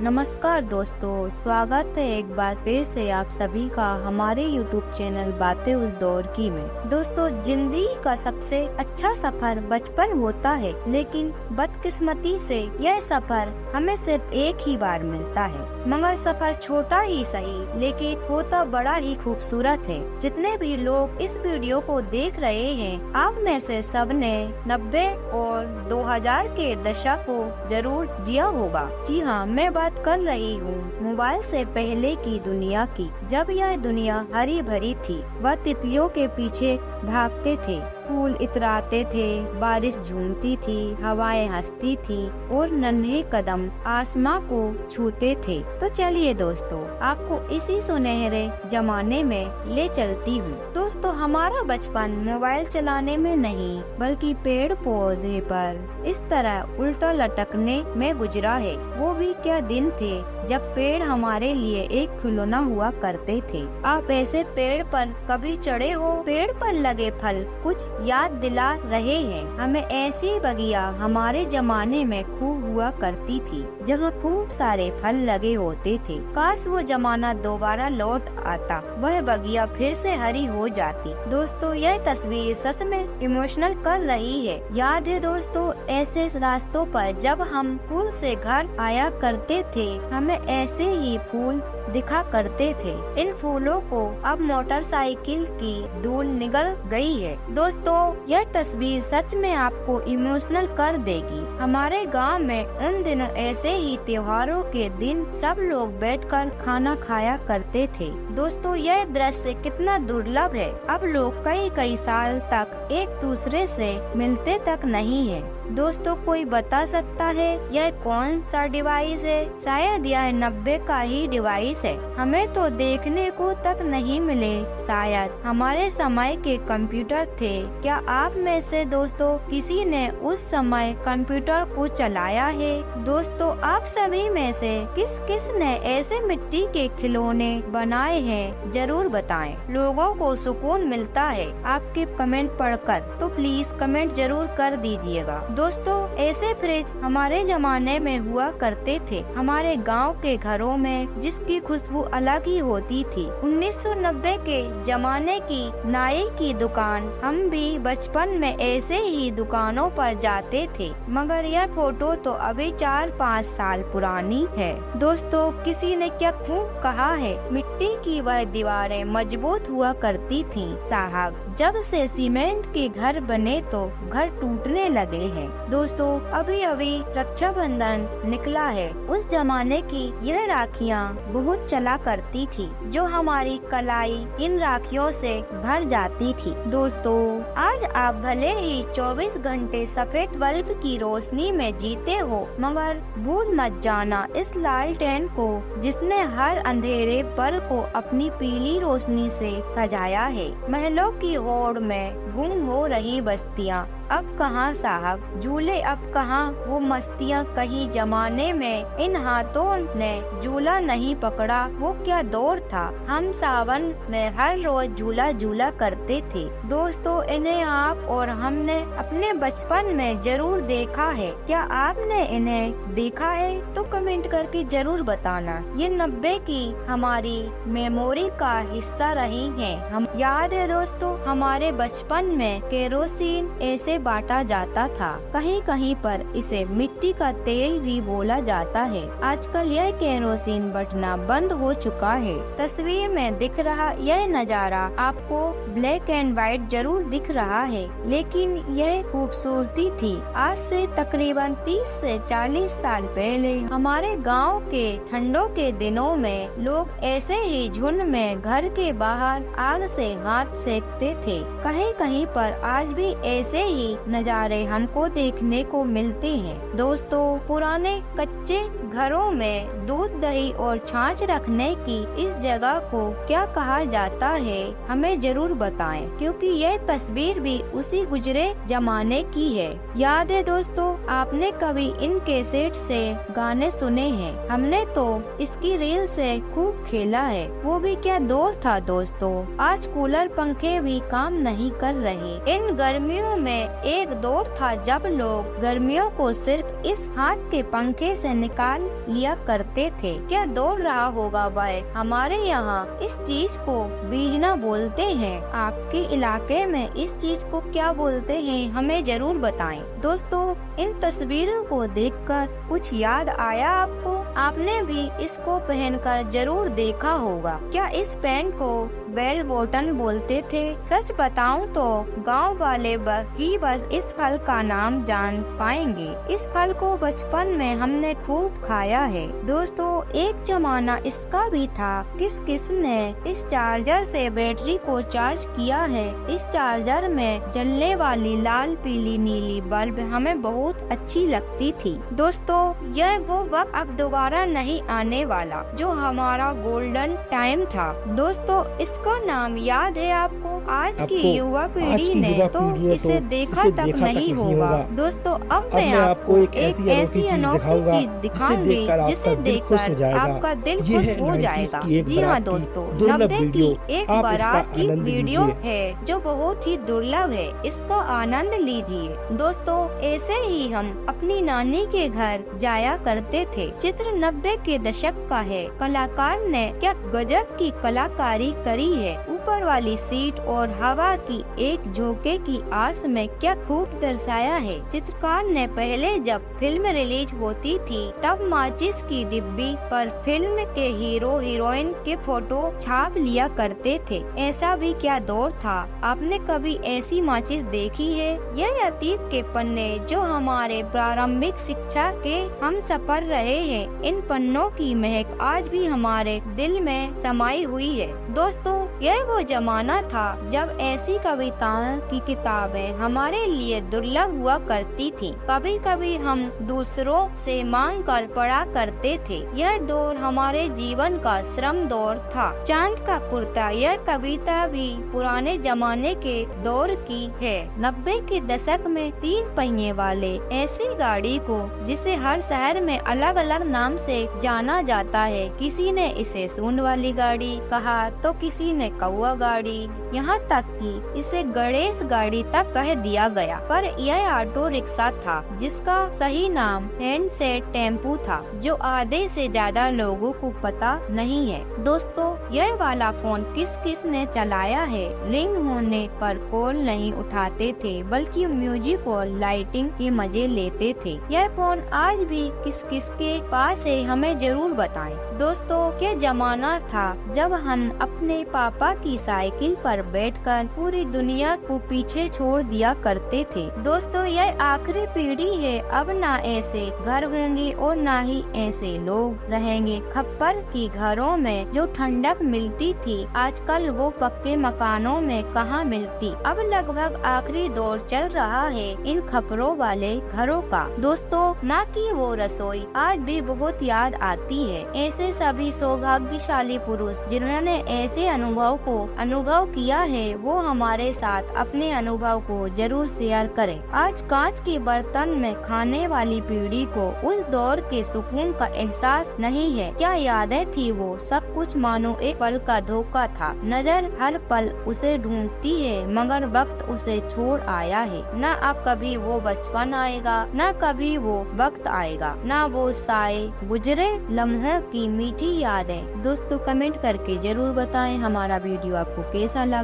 नमस्कार दोस्तों, स्वागत है एक बार फिर से आप सभी का हमारे YouTube चैनल बातें उस दौर की में। दोस्तों, जिंदगी का सबसे अच्छा सफर बचपन होता है, लेकिन बदकिस्मती से यह सफर हमें सिर्फ एक ही बार मिलता है। मगर सफर छोटा ही सही, लेकिन होता बड़ा ही खूबसूरत है। जितने भी लोग इस वीडियो को देख रहे हैं, आप में से सबने 90 और 2000 के दशक को जरूर जिया होगा। जी हाँ, मैं बात कर रही हूँ मोबाइल से पहले की दुनिया की, जब यह दुनिया हरी भरी थी। वह तितलियों के पीछे भागते थे, फूल इतराते थे, बारिश झूमती थी, हवाएं हंसती थी और नन्हे कदम आसमां को छूते थे। तो चलिए दोस्तों, आपको इसी सुनहरे जमाने में ले चलती हूँ। दोस्तों, हमारा बचपन मोबाइल चलाने में नहीं, बल्कि पेड़ पौधे पर इस तरह उल्टा लटकने में गुजरा है। वो भी क्या दिन थे जब पेड़ हमारे लिए एक खिलौना हुआ करते थे। आप ऐसे पेड़ पर कभी चढ़े हो? पेड़ पर लगे फल कुछ याद दिला रहे हैं हमें ऐसी बगिया हमारे जमाने में खूब हुआ करती थी, जहाँ खूब सारे फल लगे होते थे। काश वो जमाना दोबारा लौट आता, वह बगिया फिर से हरी हो जाती। दोस्तों, यह तस्वीर सच में इमोशनल कर रही है। याद है दोस्तों, ऐसे रास्तों पर जब हम स्कूल से घर आया करते थे, हमें ऐसे ही फूल दिखा करते थे। इन फूलों को अब मोटरसाइकिल की धूल निगल गई है। दोस्तों, यह तस्वीर सच में आपको इमोशनल कर देगी। हमारे गांव में उन दिनों ऐसे ही त्योहारों के दिन सब लोग बैठकर खाना खाया करते थे। दोस्तों, यह दृश्य कितना दुर्लभ है। अब लोग कई कई साल तक एक दूसरे से मिलते तक नहीं है। दोस्तों, कोई बता सकता है यह कौन सा डिवाइस है? शायद यह 90 का ही डिवाइस है। हमें तो देखने को तक नहीं मिले। शायद हमारे समय के कंप्यूटर थे। क्या आप में से दोस्तों किसी ने उस समय कंप्यूटर को चलाया है? दोस्तों, आप सभी में से किस किस ने ऐसे मिट्टी के खिलौने बनाए हैं, जरूर बताएं। लोगों को सुकून मिलता है आपके कमेंट पढ़कर, तो प्लीज कमेंट जरूर कर दीजिएगा। दोस्तों, ऐसे फ्रिज हमारे जमाने में हुआ करते थे, हमारे गांव के घरों में, जिसकी खुशबू अलग ही होती थी। 1990 के जमाने की नाई की दुकान, हम भी बचपन में ऐसे ही दुकानों पर जाते थे। मगर यह फोटो तो अभी 4-5 साल पुरानी है। दोस्तों, किसी ने क्या खूब कहा है, मिट्टी की वह दीवारें मजबूत हुआ करती थीं। साहब, जब से सीमेंट के घर बने तो घर टूटने लगे हैं। दोस्तों, अभी अभी रक्षाबंधन निकला है। उस जमाने की यह राखियाँ बहुत चला करती थी, जो हमारी कलाई इन राखियों से भर जाती थी। दोस्तों, आज आप भले ही 24 घंटे सफेद बल्ब की रोशनी में जीते हो, मगर भूल मत जाना इस लालटेन को, जिसने हर अंधेरे पल को अपनी पीली रोशनी से सजाया है। महलों की होड़ में गुम हो रही बस्तियाँ अब कहाँ साहब, झूले अब कहाँ वो मस्तियाँ। कहीं जमाने में इन हाथों ने झूला नहीं पकड़ा, वो क्या दौर था। हम सावन में हर रोज झूला झूला करते थे। दोस्तों, इन्हें आप और हमने अपने बचपन में जरूर देखा है। क्या आपने इन्हें देखा है? तो कमेंट करके जरूर बताना। ये 90 की हमारी मेमोरी का हिस्सा रही है। हम याद है दोस्तों, हमारे बचपन में केरोसिन ऐसे बांटा जाता था। कहीं कहीं पर इसे मिट्टी का तेल भी बोला जाता है। आजकल यह केरोसिन बटना बंद हो चुका है। तस्वीर में दिख रहा यह नजारा आपको ब्लैक एंड व्हाइट जरूर दिख रहा है, लेकिन यह खूबसूरती थी। आज से तकरीबन 30 से 40 साल पहले हमारे गांव के ठंडों के दिनों में लोग ऐसे ही झुंड में घर के बाहर आग से हाथ सेकते थे। कहीं कहीं पर आज भी ऐसे ही नजारे हमको देखने को मिलते हैं। दोस्तों, पुराने कच्चे घरों में दूध, दही और छाछ रखने की इस जगह को क्या कहा जाता है, हमें जरूर बताएं, क्योंकि यह तस्वीर भी उसी गुजरे जमाने की है। याद है दोस्तों, आपने कभी इन कैसेट से गाने सुने हैं? हमने तो इसकी रील से खूब खेला है। वो भी क्या दौर था दोस्तों। आज कूलर पंखे भी काम नहीं कर रहे। इन गर्मियों में एक दौर था जब लोग गर्मियों को सिर्फ इस हाथ के पंखे से निकाल लिया करते थे। क्या दौड़ रहा होगा वह? हमारे यहाँ इस चीज को बीजना बोलते हैं। आपके इलाके में इस चीज को क्या बोलते हैं, हमें जरूर बताएं। दोस्तों, इन तस्वीरों को देखकर कुछ याद आया आपको? आपने भी इसको पहनकर जरूर देखा होगा। क्या इस पैंट को बेल बॉटम बोलते थे? सच बताऊं तो गांव वाले बस इस फल का नाम जान पाएंगे। इस फल को बचपन में हमने खूब खाया है। दोस्तों, एक जमाना इसका भी था। किस ने इस चार्जर से बैटरी को चार्ज किया है। इस चार्जर में जलने वाली लाल पीली नीली बल्ब हमें बहुत अच्छी लगती थी। दोस्तों, यह वो वक्त अब दोबारा नहीं आने वाला जो हमारा गोल्डन टाइम था। दोस्तों, इसका नाम याद है आपको? आज की युवा पीढ़ी ने तो इसे देखा तक नहीं होगा। दोस्तों, अब मैं आपको एक ऐसी अनोखी चीज दिखाऊंगी जिसे देखकर आपका दिल खुश हो जाएगा। जी हाँ दोस्तों, 90 की एक बारात की वीडियो है जो बहुत ही दुर्लभ है। इसका आनंद लीजिए। दोस्तों, ऐसे ही हम अपनी नानी के घर जाया करते थे। चित्र 90 के दशक का है। कलाकार ने क्या गजब की कलाकारी करी है। ऊपर वाली सीट और हवा की एक झोंके की आस में क्या खूब दर्शाया है। चित्रकार ने पहले जब फिल्म रिलीज होती थी तब माचिस की डिब्बी पर फिल्म के हीरो हीरोइन के फोटो छाप लिया करते थे। ऐसा भी क्या दौर था। आपने कभी ऐसी माचिस देखी है? यह अतीत के पन्ने जो हमारे प्रारंभिक शिक्षा के हम सफर रहे हैं। इन पन्नों की महक आज भी हमारे दिल में समाई हुई है। दोस्तों, यह वो जमाना था जब ऐसी कविताओं की किताबें हमारे लिए दुर्लभ हुआ करती थी। कभी कभी हम दूसरों से मांग कर पढ़ा करते थे। यह दौर हमारे जीवन का श्रम दौर था। चांद का कुर्ता, यह कविता भी पुराने जमाने के दौर की है। 90 के दशक में 3 पहिए वाले ऐसी गाड़ी को जिसे हर शहर में अलग अलग नाम से जाना जाता है। किसी ने इसे सूंड वाली गाड़ी कहा तो किसी ने कौआ गाड़ी, यहाँ तक कि इसे गणेश गाड़ी तक कह दिया गया। पर यह ऑटो रिक्शा था जिसका सही नाम हैंडसेट टेम्पू था, जो आधे से ज्यादा लोगों को पता नहीं है। दोस्तों, यह वाला फोन किस ने चलाया है? रिंग होने पर कॉल नहीं उठाते थे बल्कि म्यूजिक और लाइटिंग के मजे लेते थे। यह फोन आज भी किस के पास है, हमें जरूर बताएं। दोस्तों, क्या जमाना था जब हम अपने पापा की साइकिल पर बैठकर पूरी दुनिया को पीछे छोड़ दिया करते थे। दोस्तों, यह आखिरी पीढ़ी है। अब ना ऐसे घर होंगे और ना ही ऐसे लोग रहेंगे। खप्पर की घरों में जो ठंडक मिलती थी आजकल वो पक्के मकानों में कहाँ मिलती। अब लगभग आखिरी दौर चल रहा है इन खप्परों वाले घरों का। दोस्तों, माँ की वो रसोई आज भी बहुत याद आती है। ऐसे सभी सौभाग्यशाली पुरुष जिन्होंने ऐसे अनुभव किया है वो हमारे साथ अपने अनुभव को जरूर शेयर करें। आज कांच के बर्तन में खाने वाली पीढ़ी को उस दौर के सुकून का एहसास नहीं है। क्या यादें थी वो सब कुछ मानो एक पल का धोखा था। नजर हर पल उसे ढूंढती है मगर वक्त उसे छोड़ आया है। न अब कभी वो बचपन आएगा, न कभी वो वक्त आएगा, न वो साए गुजरे लम्हों की मीठी यादें। दोस्तों, कमेंट करके जरूर बताएं हमारा वीडियो आपको कैसा लगा।